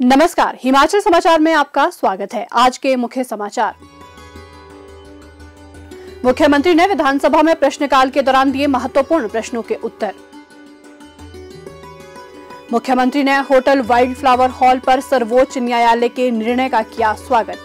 नमस्कार, हिमाचल समाचार में आपका स्वागत है। आज के मुख्य समाचार। मुख्यमंत्री ने विधानसभा में प्रश्नकाल के दौरान दिए महत्वपूर्ण प्रश्नों के उत्तर। मुख्यमंत्री ने होटल वाइल्ड फ्लावर हॉल पर सर्वोच्च न्यायालय के निर्णय का किया स्वागत।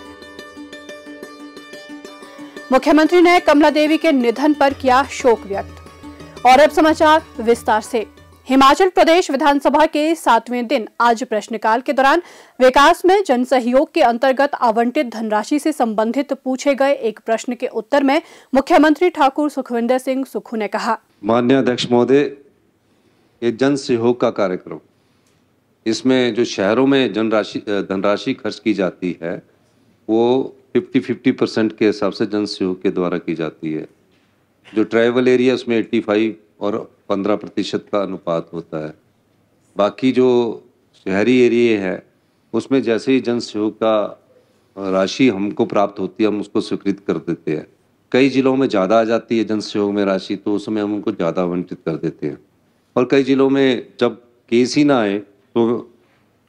मुख्यमंत्री ने कमला देवी के निधन पर किया शोक व्यक्त। और अब समाचार विस्तार से। हिमाचल प्रदेश विधानसभा के 7वें दिन आज प्रश्नकाल के दौरान विकास में जनसहयोग के अंतर्गत आवंटित धनराशि से संबंधित पूछे गए एक प्रश्न के उत्तर में मुख्यमंत्री ठाकुर सुखविंदर सिंह सुक्खू ने कहा, माननीय अध्यक्ष महोदय, ये जन सहयोग का कार्यक्रम, इसमें जो शहरों में धनराशि खर्च की जाती है वो 50-50% के हिसाब से जन सहयोग के द्वारा की जाती है। जो ट्राइबल एरिया उसमें 85 और 15% का अनुपात होता है। बाकी जो शहरी एरिया है उसमें जैसे ही जन सहयोग का राशि हमको प्राप्त होती है हम उसको स्वीकृत कर देते हैं। कई जिलों में ज़्यादा आ जाती है जन सहयोग में राशि, तो उसमें हम उनको ज़्यादा आवंटित कर देते हैं। और कई जिलों में जब केस ही ना आए तो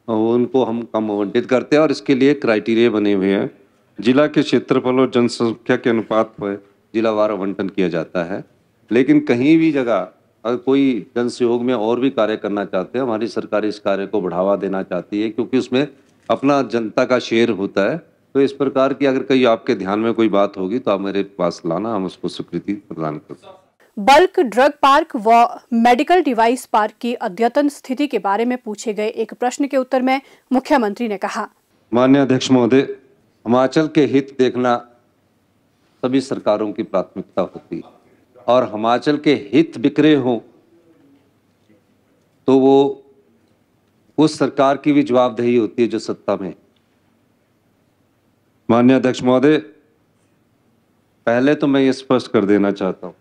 उनको हम कम आवंटित करते हैं और इसके लिए क्राइटेरिया बने हुए हैं। जिला के क्षेत्रफल और जनसंख्या के अनुपात पर जिलावार आवंटन किया जाता है। लेकिन कहीं भी जगह अगर कोई जन सहयोग में और भी कार्य करना चाहते हैं, हमारी सरकार इस कार्य को बढ़ावा देना चाहती है क्योंकि उसमें अपना जनता का शेयर होता है। तो इस प्रकार की अगर कहीं आपके ध्यान में कोई बात होगी तो आप मेरे पास लाना, हम उसको स्वीकृति प्रदान करें। बल्क ड्रग पार्क व मेडिकल डिवाइस पार्क की अद्यतन स्थिति के बारे में पूछे गए एक प्रश्न के उत्तर में मुख्यमंत्री ने कहा, माननीय अध्यक्ष महोदय, हिमाचल के हित देखना सभी सरकारों की प्राथमिकता होती है और हिमाचल के हित बिखरे हों तो वो उस सरकार की भी जवाबदेही होती है जो सत्ता में। माननीय अध्यक्ष महोदय, पहले तो मैं ये स्पष्ट कर देना चाहता हूं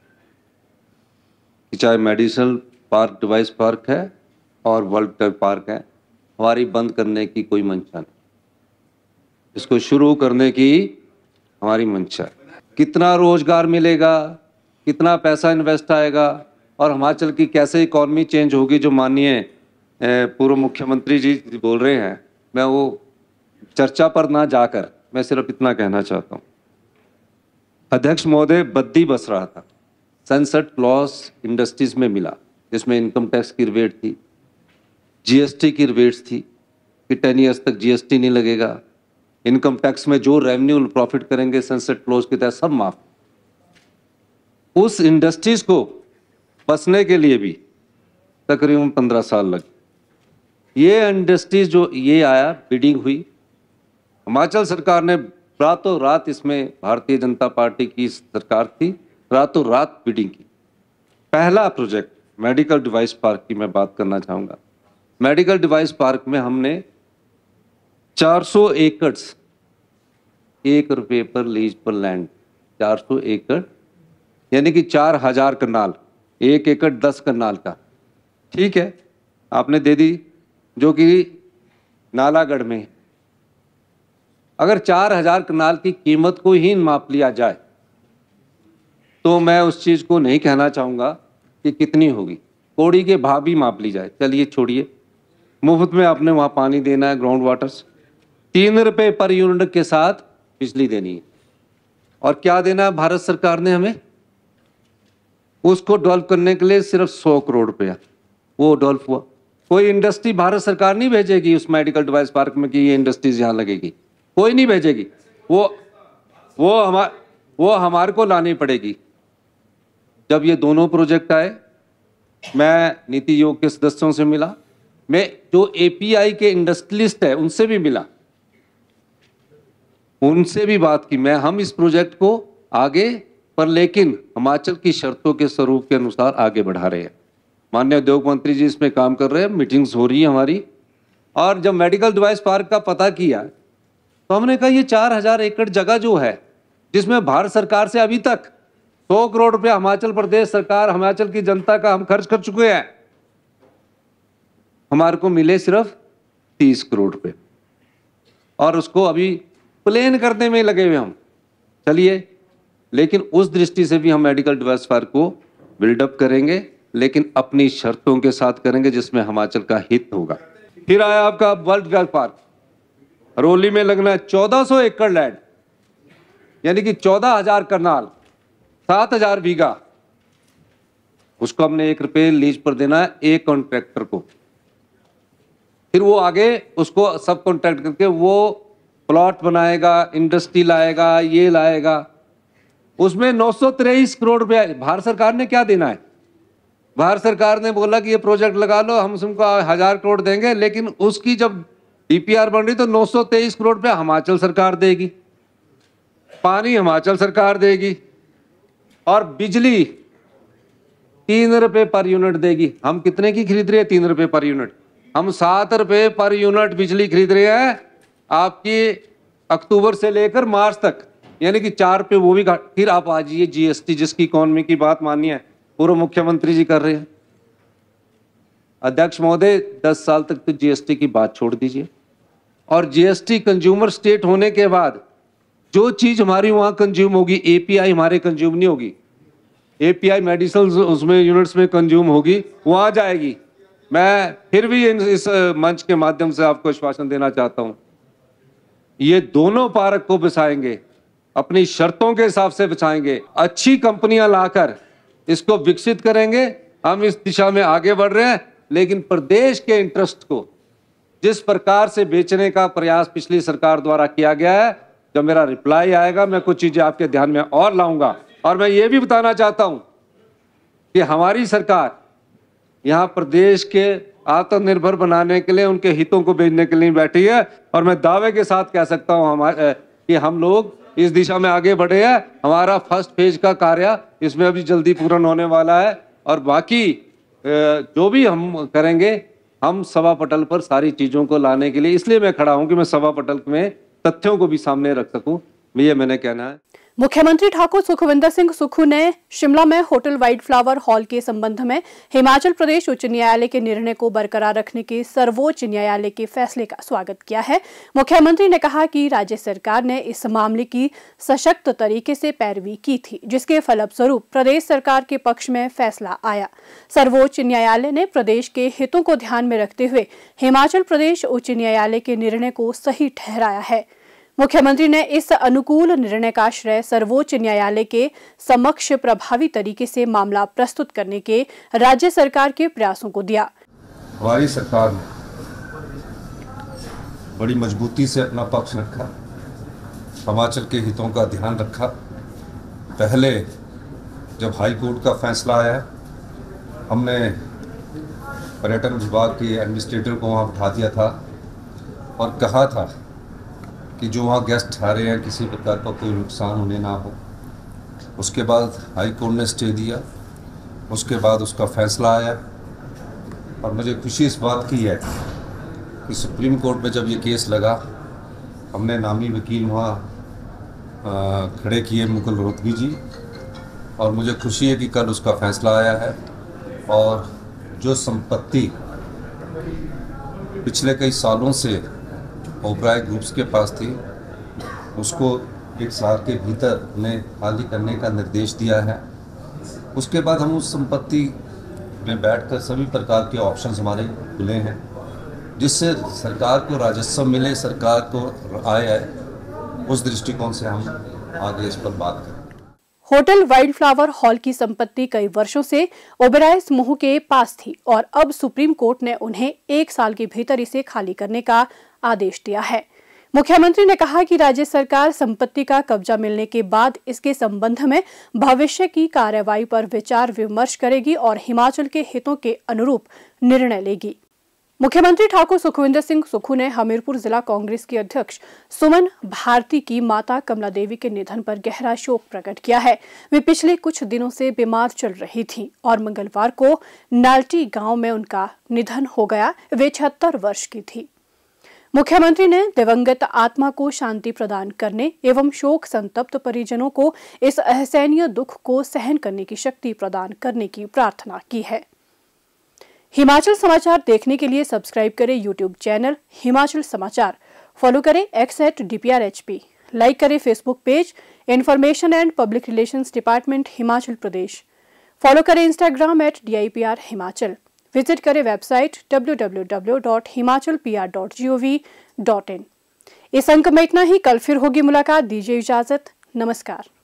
कि चाहे मेडिकल पार्क डिवाइस पार्क है और वर्ल्ड ड्रग पार्क है, हमारी बंद करने की कोई मंशा नहीं। इसको शुरू करने की हमारी मंशा है। कितना रोजगार मिलेगा, कितना पैसा इन्वेस्ट आएगा और हिमाचल की कैसे इकॉनमी चेंज होगी जो माननीय पूर्व मुख्यमंत्री जी बोल रहे हैं, मैं वो चर्चा पर ना जाकर मैं सिर्फ इतना कहना चाहता हूँ। अध्यक्ष महोदय, बद्दी बस रहा था, सनसेट क्लॉज इंडस्ट्रीज में मिला जिसमें इनकम टैक्स की रिबेट थी, जीएसटी की रिबेट्स थी कि 10 ईयर्स तक जीएसटी नहीं लगेगा, इनकम टैक्स में जो रेवेन्यू प्रॉफिट करेंगे सनसेट क्लॉज के तहत सब माफ। उस इंडस्ट्रीज को बसने के लिए भी तकरीबन 15 साल लगे। ये इंडस्ट्रीज जो ये आया, बिडिंग हुई, हिमाचल सरकार ने रातों रात, इसमें भारतीय जनता पार्टी की सरकार थी, रातों रात बिडिंग की। पहला प्रोजेक्ट मेडिकल डिवाइस पार्क की मैं बात करना चाहूँगा। मेडिकल डिवाइस पार्क में हमने 400 एकड़, 1 रुपये पर लीज पर लैंड, 400 एकड़ यानी कि 4000 कनाल, 1 एकड़ 10 कनाल का, ठीक है, आपने दे दी, जो कि नालागढ़ में। अगर 4000 कनाल की कीमत को ही माप लिया जाए तो मैं उस चीज को नहीं कहना चाहूंगा कि कितनी होगी, कौड़ी के भाव भी माप ली जाए। चलिए छोड़िए, मुफ्त में आपने वहां पानी देना है, ग्राउंड वाटर्स, 3 रुपये पर यूनिट के साथ बिजली देनी है। और क्या देना है भारत सरकार ने हमें, उसको डेवलप करने के लिए सिर्फ 100 करोड़ रुपया, वो डेवलप हुआ। कोई इंडस्ट्री भारत सरकार नहीं भेजेगी उस मेडिकल डिवाइस पार्क में कि ये इंडस्ट्रीज यहाँ लगेगी, कोई नहीं भेजेगी, वो हमारे को लानी पड़ेगी। जब ये दोनों प्रोजेक्ट आए, मैं नीति आयोग के सदस्यों से मिला, मैं जो एपीआई के इंडस्ट्रियलिस्ट है उनसे भी मिला, उनसे भी बात की। हम इस प्रोजेक्ट को आगे पर लेकिन हिमाचल की शर्तों के स्वरूप के अनुसार आगे बढ़ा रहे हैं। माननीय उद्योग मंत्री जी इसमें काम कर रहे हैं, मीटिंग्स हो रही है हमारी। और जब मेडिकल डिवाइस पार्क का पता किया तो हमने कहा ये 4000 एकड़ जगह जो है जिसमें भारत सरकार से अभी तक 100 करोड़ रुपया हिमाचल प्रदेश सरकार, हिमाचल की जनता का हम खर्च कर चुके हैं, हमारे को मिले सिर्फ 30 करोड़ रुपए और उसको अभी प्लेन करने में लगे हुए हम। चलिए, लेकिन उस दृष्टि से भी हम मेडिकल डिवाइस पार्क को बिल्डअप करेंगे, लेकिन अपनी शर्तों के साथ करेंगे जिसमें हिमाचल का हित होगा। फिर आया आपका वर्ल्ड ड्रग पार्क। हरोली में लगना है 1400 एकड़ लैंड, यानी कि 14,000 करनाल, 7,000 बीघा। उसको हमने 1 रुपये लीज पर देना है एक कॉन्ट्रैक्टर को। फिर वो आगे उसको सब कॉन्ट्रैक्ट करके वो प्लॉट बनाएगा, इंडस्ट्री लाएगा, ये लाएगा। उसमें 923 करोड़ रुपया भारत सरकार ने क्या देना है? भारत सरकार ने बोला कि ये प्रोजेक्ट लगा लो, हम तुमको 1000 करोड़ देंगे, लेकिन उसकी जब डीपीआर बन रही तो 923 करोड़ रुपया हिमाचल सरकार देगी, पानी हिमाचल सरकार देगी, और बिजली 3 रुपए पर यूनिट देगी। हम कितने की खरीद रहे हैं? 3 रुपए पर यूनिट। हम 7 रुपए पर यूनिट बिजली खरीद रहे हैं आपकी अक्टूबर से लेकर मार्च तक, यानी कि 4 रुपए वो भी घट। फिर आप आ जाइए जीएसटी, जिसकी इकोनॉमी की बात माननी है पूर्व मुख्यमंत्री जी कर रहे हैं। अध्यक्ष महोदय 10 साल तक तो जीएसटी की बात छोड़ दीजिए, और जीएसटी कंज्यूमर स्टेट होने के बाद जो चीज हमारी वहां कंज्यूम होगी, एपीआई हमारे कंज्यूम नहीं होगी, एपीआई मेडिसिन उसमें यूनिट्स में कंज्यूम होगी, वहां जाएगी। मैं फिर भी इस मंच के माध्यम से आपको आश्वासन देना चाहता हूं, ये दोनों पार्क को बसाएंगे, अपनी शर्तों के हिसाब से बचाएंगे, अच्छी कंपनियां लाकर इसको विकसित करेंगे। हम इस दिशा में आगे बढ़ रहे हैं, लेकिन प्रदेश के इंटरेस्ट को जिस प्रकार से बेचने का प्रयास पिछली सरकार द्वारा किया गया है, जब मेरा रिप्लाई आएगा मैं कुछ चीजें आपके ध्यान में और लाऊंगा। और मैं ये भी बताना चाहता हूं कि हमारी सरकार यहां प्रदेश के आत्मनिर्भर बनाने के लिए, उनके हितों को बेचने के लिए बैठी है, और मैं दावे के साथ कह सकता हूं कि हम लोग इस दिशा में आगे बढ़े हैं। हमारा फर्स्ट फेज का कार्य इसमें अभी जल्दी पूर्ण होने वाला है, और बाकी जो भी हम करेंगे, हम सभा पटल पर सारी चीजों को लाने के लिए इसलिए मैं खड़ा हूं कि मैं सभा पटल में तथ्यों को भी सामने रख सकूं, ये मैंने कहना है। मुख्यमंत्री ठाकुर सुखविंदर सिंह सुक्खू ने शिमला में होटल वाइट फ्लावर हॉल के संबंध में हिमाचल प्रदेश उच्च न्यायालय के निर्णय को बरकरार रखने के सर्वोच्च न्यायालय के फैसले का स्वागत किया है। मुख्यमंत्री ने कहा कि राज्य सरकार ने इस मामले की सशक्त तरीके से पैरवी की थी, जिसके फलस्वरूप प्रदेश सरकार के पक्ष में फैसला आया। सर्वोच्च न्यायालय ने प्रदेश के हितों को ध्यान में रखते हुए हिमाचल प्रदेश उच्च न्यायालय के निर्णय को सही ठहराया है। मुख्यमंत्री ने इस अनुकूल निर्णय का श्रेय सर्वोच्च न्यायालय के समक्ष प्रभावी तरीके से मामला प्रस्तुत करने के राज्य सरकार के प्रयासों को दिया। हमारी सरकार ने बड़ी मजबूती से अपना पक्ष रखा, हिमाचल के हितों का ध्यान रखा। पहले जब हाई कोर्ट का फैसला आया, हमने पर्यटन विभाग के एडमिनिस्ट्रेटर को वहाँ बिठा दिया था और कहा था कि जो वहाँ गेस्ट आ रहे हैं किसी प्रकार का कोई नुकसान उन्हें ना हो। उसके बाद हाई कोर्ट ने स्टे दिया, उसके बाद उसका फैसला आया, और मुझे खुशी इस बात की है कि सुप्रीम कोर्ट में जब ये केस लगा, हमने नामी वकील वहाँ खड़े किए, मुकुल रोहतगी जी, और मुझे खुशी है कि कल उसका फैसला आया है। और जो संपत्ति पिछले कई सालों से ओबराय ग्रुप्स के पास थी, उसको 1 साल के भीतर उन्हें खाली करने का निर्देश दिया है। उसके बाद हम उस संपत्ति में बैठकर सभी प्रकार के ऑप्शंस हमारे खुले हैं, जिससे सरकार को राजस्व मिले, सरकार को आय आए। उस दृष्टिकोण से हम आगे इस पर बात करें। होटल वाइल्ड फ्लावर हॉल की संपत्ति कई वर्षों से ओबेरॉय समूह के पास थी, और अब सुप्रीम कोर्ट ने उन्हें 1 साल के भीतर इसे खाली करने का आदेश दिया है। मुख्यमंत्री ने कहा कि राज्य सरकार संपत्ति का कब्जा मिलने के बाद इसके संबंध में भविष्य की कार्रवाई पर विचार विमर्श करेगी और हिमाचल के हितों के अनुरूप निर्णय लेगी। मुख्यमंत्री ठाकुर सुखविंदर सिंह सुक्खू ने हमीरपुर जिला कांग्रेस की अध्यक्ष सुमन भारती की माता कमला देवी के निधन पर गहरा शोक प्रकट किया है। वे पिछले कुछ दिनों से बीमार चल रही थीं और मंगलवार को नाल्टी गांव में उनका निधन हो गया। वे 76 वर्ष की थी। मुख्यमंत्री ने दिवंगत आत्मा को शांति प्रदान करने एवं शोक संतप्त परिजनों को इस असहनीय दुख को सहन करने की शक्ति प्रदान करने की प्रार्थना की है। हिमाचल समाचार देखने के लिए सब्सक्राइब करें यूट्यूब चैनल हिमाचल समाचार, फॉलो करें x@dprhp, लाइक करें Facebook page information and public relations department Himachal Pradesh, follow करें इंस्टाग्राम @DIPR हिमाचल, विजिट करें वेबसाइट www.himachalpr.gov.in। इस अंक में इतना ही। कल फिर होगी मुलाकात। दीजिए इजाजत। नमस्कार।